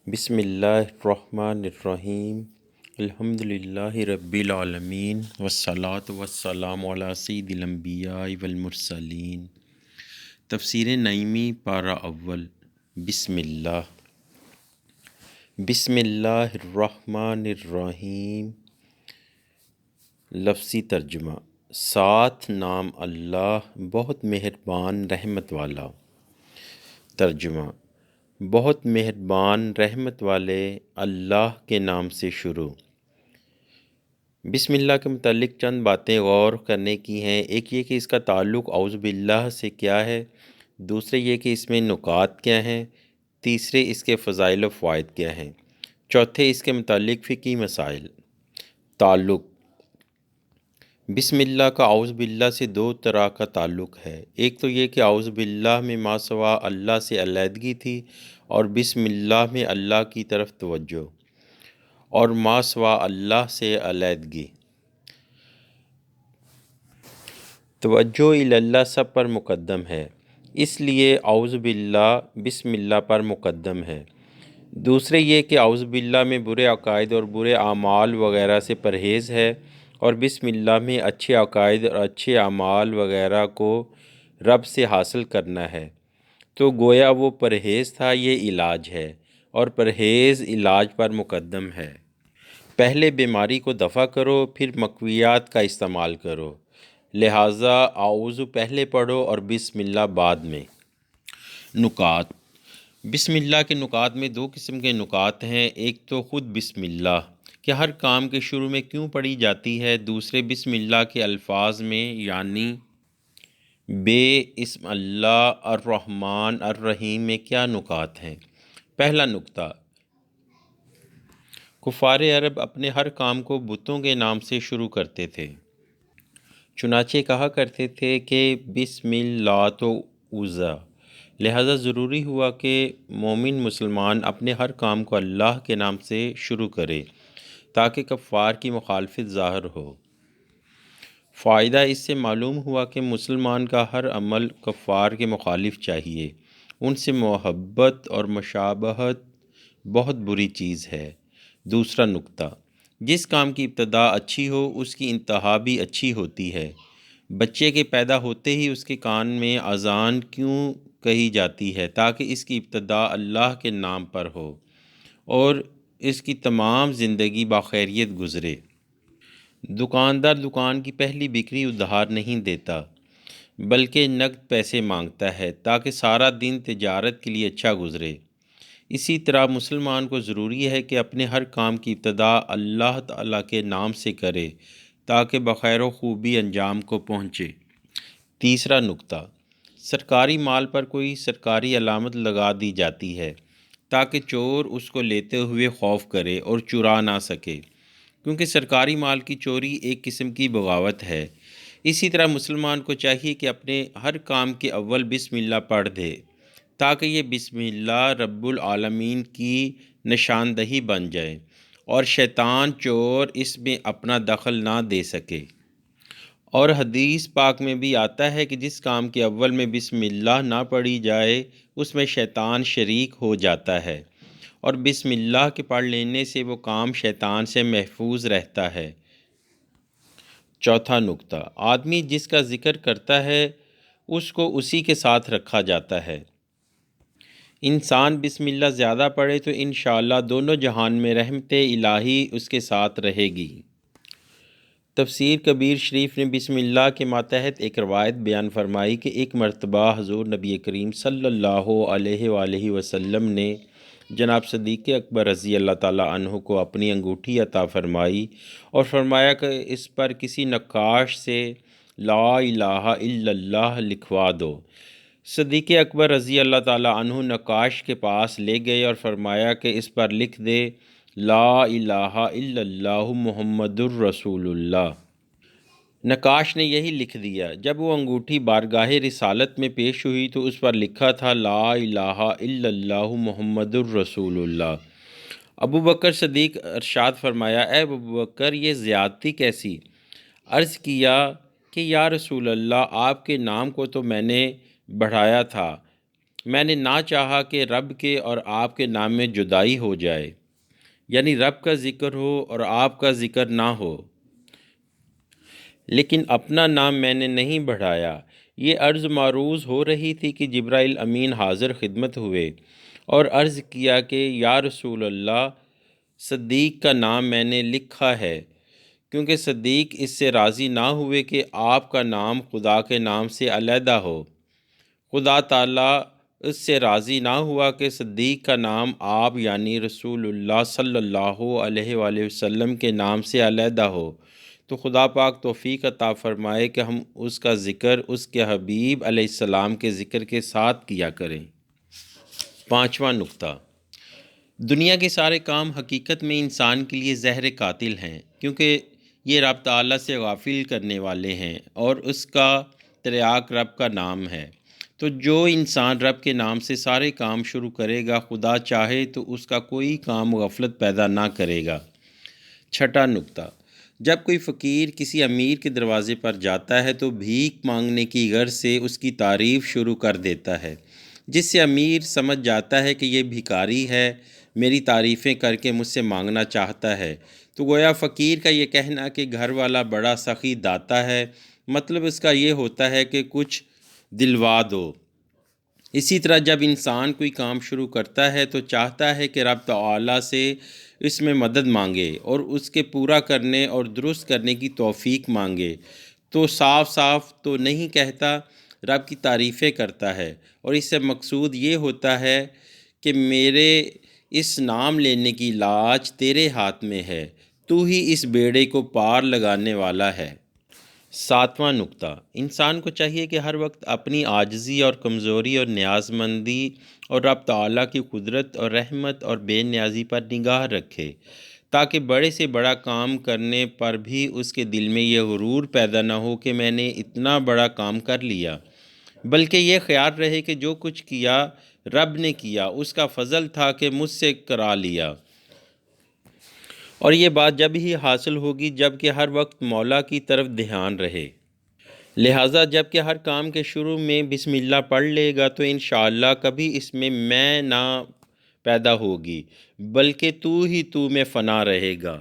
بسم اللہ الرحمن الرحیم الحمدللہ رب العالمین والصلاة والسلام علی سید الانبیاء والمرسلین۔ تفسیر نعیمی پارہ اول۔ بسم اللہ الرحمن الرحیم۔ لفظی ترجمہ: ساتھ نام اللہ بہت مہربان رحمت والا۔ ترجمہ: بہت مہربان رحمت والے اللہ کے نام سے شروع۔ بسم اللہ کے متعلق چند باتیں غور کرنے کی ہیں۔ ایک یہ کہ اس کا تعلق اعوذ باللہ سے کیا ہے، دوسرے یہ کہ اس میں نکات کیا ہیں، تیسرے اس کے فضائل و فوائد کیا ہیں، چوتھے اس کے متعلق فقہی مسائل۔ تعلق: بسم اللہ کا اعوذ باللہ سے دو طرح کا تعلق ہے۔ ایک تو یہ کہ اعوذ باللہ میں ما سوا اللہ سے علیحدگی تھی، اور بسم اللہ میں اللہ کی طرف توجہ، اور ما سوا اللہ سے علیحدگی۔ توجہ اللہ سب پر مقدم ہے، اس لیے اعوذ باللہ بسم اللہ پر مقدم ہے۔ دوسرے یہ کہ اعوذ باللہ میں برے عقائد اور برے اعمال وغیرہ سے پرہیز ہے، اور بسم اللہ میں اچھے عقائد اور اچھے اعمال وغیرہ کو رب سے حاصل کرنا ہے۔ تو گویا وہ پرہیز تھا، یہ علاج ہے، اور پرہیز علاج پر مقدم ہے۔ پہلے بیماری کو دفع کرو، پھر مقویات کا استعمال کرو، لہٰذا اعوذ پہلے پڑھو اور بسم اللہ بعد میں۔ نکات: بسم اللہ کے نکات میں دو قسم کے نکات ہیں۔ ایک تو خود بسم اللہ کہ ہر کام کے شروع میں کیوں پڑھی جاتی ہے، دوسرے بسم اللہ کے الفاظ میں یعنی بے اسم اللہ الرحمن الرحیم میں کیا نکات ہیں۔ پہلا نکتہ: کفار عرب اپنے ہر کام کو بتوں کے نام سے شروع کرتے تھے، چنانچہ کہا کرتے تھے کہ بسم اللہ تو عزا، لہذا ضروری ہوا کہ مومن مسلمان اپنے ہر کام کو اللہ کے نام سے شروع کرے تاکہ کفار کی مخالفت ظاہر ہو۔ فائدہ اس سے معلوم ہوا کہ مسلمان کا ہر عمل کفار کے مخالف چاہیے، ان سے محبت اور مشابہت بہت بری چیز ہے۔ دوسرا نکتہ: جس کام کی ابتدا اچھی ہو اس کی انتہا بھی اچھی ہوتی ہے۔ بچے کے پیدا ہوتے ہی اس کے کان میں اذان کیوں کہی جاتی ہے؟ تاکہ اس کی ابتدا اللہ کے نام پر ہو اور اس کی تمام زندگی باخیریت گزرے۔ دکاندار دکان کی پہلی بکری ادھار نہیں دیتا بلکہ نقد پیسے مانگتا ہے تاکہ سارا دن تجارت کے لیے اچھا گزرے۔ اسی طرح مسلمان کو ضروری ہے کہ اپنے ہر کام کی ابتدا اللہ تعالیٰ کے نام سے کرے تاکہ بخیر و خوبی انجام کو پہنچے۔ تیسرا نکتہ: سرکاری مال پر کوئی سرکاری علامت لگا دی جاتی ہے تاکہ چور اس کو لیتے ہوئے خوف کرے اور چرا نہ سکے، کیونکہ سرکاری مال کی چوری ایک قسم کی بغاوت ہے۔ اسی طرح مسلمان کو چاہیے کہ اپنے ہر کام کے اول بسم اللہ پڑھ دے تاکہ یہ بسم اللہ رب العالمین کی نشاندہی بن جائے اور شیطان چور اس میں اپنا دخل نہ دے سکے۔ اور حدیث پاک میں بھی آتا ہے کہ جس کام کے اول میں بسم اللہ نہ پڑھی جائے اس میں شیطان شریک ہو جاتا ہے، اور بسم اللہ کے پڑھ لینے سے وہ کام شیطان سے محفوظ رہتا ہے۔ چوتھا نکتہ: آدمی جس کا ذکر کرتا ہے اس کو اسی کے ساتھ رکھا جاتا ہے۔ انسان بسم اللہ زیادہ پڑھے تو انشاءاللہ دونوں جہان میں رحمت الہی اس کے ساتھ رہے گی۔ تفسیر کبیر شریف نے بسم اللہ کے ماتحت ایک روایت بیان فرمائی کہ ایک مرتبہ حضور نبی کریم صلی اللہ علیہ وآلہ وسلم نے جناب صدیق اکبر رضی اللہ تعالیٰ عنہ کو اپنی انگوٹھی عطا فرمائی اور فرمایا کہ اس پر کسی نقاش سے لا الہ الا اللہ لکھوا دو۔ صدیق اکبر رضی اللہ تعالیٰ عنہ نقاش کے پاس لے گئے اور فرمایا کہ اس پر لکھ دے لا الہ الا اللہ محمد الرسول اللہ۔ نقاش نے یہی لکھ دیا۔ جب وہ انگوٹھی بارگاہ رسالت میں پیش ہوئی تو اس پر لکھا تھا لا الہ الا اللہ محمد الرسول اللہ۔ ابو بکر صدیق ارشاد فرمایا، اے ابو بکر یہ زیادتی کیسی؟ عرض کیا کہ یا رسول اللہ آپ کے نام کو تو میں نے بڑھایا تھا میں نے نہ چاہا کہ رب کے اور آپ کے نام میں جدائی ہو جائے، یعنی رب کا ذکر ہو اور آپ کا ذکر نہ ہو، لیکن اپنا نام میں نے نہیں بڑھایا۔ یہ عرض معروض ہو رہی تھی کہ جبرائیل امین حاضر خدمت ہوئے اور عرض کیا کہ یا رسول اللہ، صدیق کا نام میں نے لکھا ہے، کیونکہ صدیق اس سے راضی نہ ہوئے کہ آپ کا نام خدا کے نام سے علیحدہ ہو۔ خدا تعالیٰ اس سے راضی نہ ہوا کہ صدیق کا نام آپ یعنی رسول اللہ صلی اللہ علیہ وآلہ وسلم کے نام سے علیحدہ ہو، تو خدا پاک توفیق عطا فرمائے کہ ہم اس کا ذکر اس کے حبیب علیہ السلام کے ذکر کے ساتھ کیا کریں۔ پانچواں نقطہ، دنیا کے سارے کام حقیقت میں انسان کے لیے زہر قاتل ہیں، کیونکہ یہ رب تعالیٰ سے غافل کرنے والے ہیں اور اس کا تریاق رب کا نام ہے۔ تو جو انسان رب کے نام سے سارے کام شروع کرے گا، خدا چاہے تو اس کا کوئی کام غفلت پیدا نہ کرے گا۔ چھٹا نقطہ، جب کوئی فقیر کسی امیر کے دروازے پر جاتا ہے تو بھیک مانگنے کی غرض سے اس کی تعریف شروع کر دیتا ہے، جس سے امیر سمجھ جاتا ہے کہ یہ بھکاری ہے، میری تعریفیں کر کے مجھ سے مانگنا چاہتا ہے۔ تو گویا فقیر کا یہ کہنا کہ گھر والا بڑا سخی داتا ہے، مطلب اس کا یہ ہوتا ہے کہ کچھ دلوا دو۔ اسی طرح جب انسان کوئی کام شروع کرتا ہے تو چاہتا ہے کہ رب تعالیٰ سے اس میں مدد مانگے اور اس کے پورا کرنے اور درست کرنے کی توفیق مانگے، تو صاف صاف تو نہیں کہتا، رب کی تعریفیں کرتا ہے، اور اس سے مقصود یہ ہوتا ہے کہ میرے اس نام لینے کی لاج تیرے ہاتھ میں ہے، تو ہی اس بیڑے کو پار لگانے والا ہے۔ ساتواں نقطہ، انسان کو چاہیے کہ ہر وقت اپنی عاجزی اور کمزوری اور نیاز مندی اور رب تعالیٰ کی قدرت اور رحمت اور بے نیازی پر نگاہ رکھے، تاکہ بڑے سے بڑا کام کرنے پر بھی اس کے دل میں یہ غرور پیدا نہ ہو کہ میں نے اتنا بڑا کام کر لیا، بلکہ یہ خیال رہے کہ جو کچھ کیا رب نے کیا، اس کا فضل تھا کہ مجھ سے کرا لیا، اور یہ بات جب ہی حاصل ہوگی جب کہ ہر وقت مولا کی طرف دھیان رہے۔ لہٰذا جب کہ ہر کام کے شروع میں بسم اللہ پڑھ لے گا تو انشاءاللہ کبھی اس میں نہ پیدا ہوگی، بلکہ تو ہی تو میں فنا رہے گا۔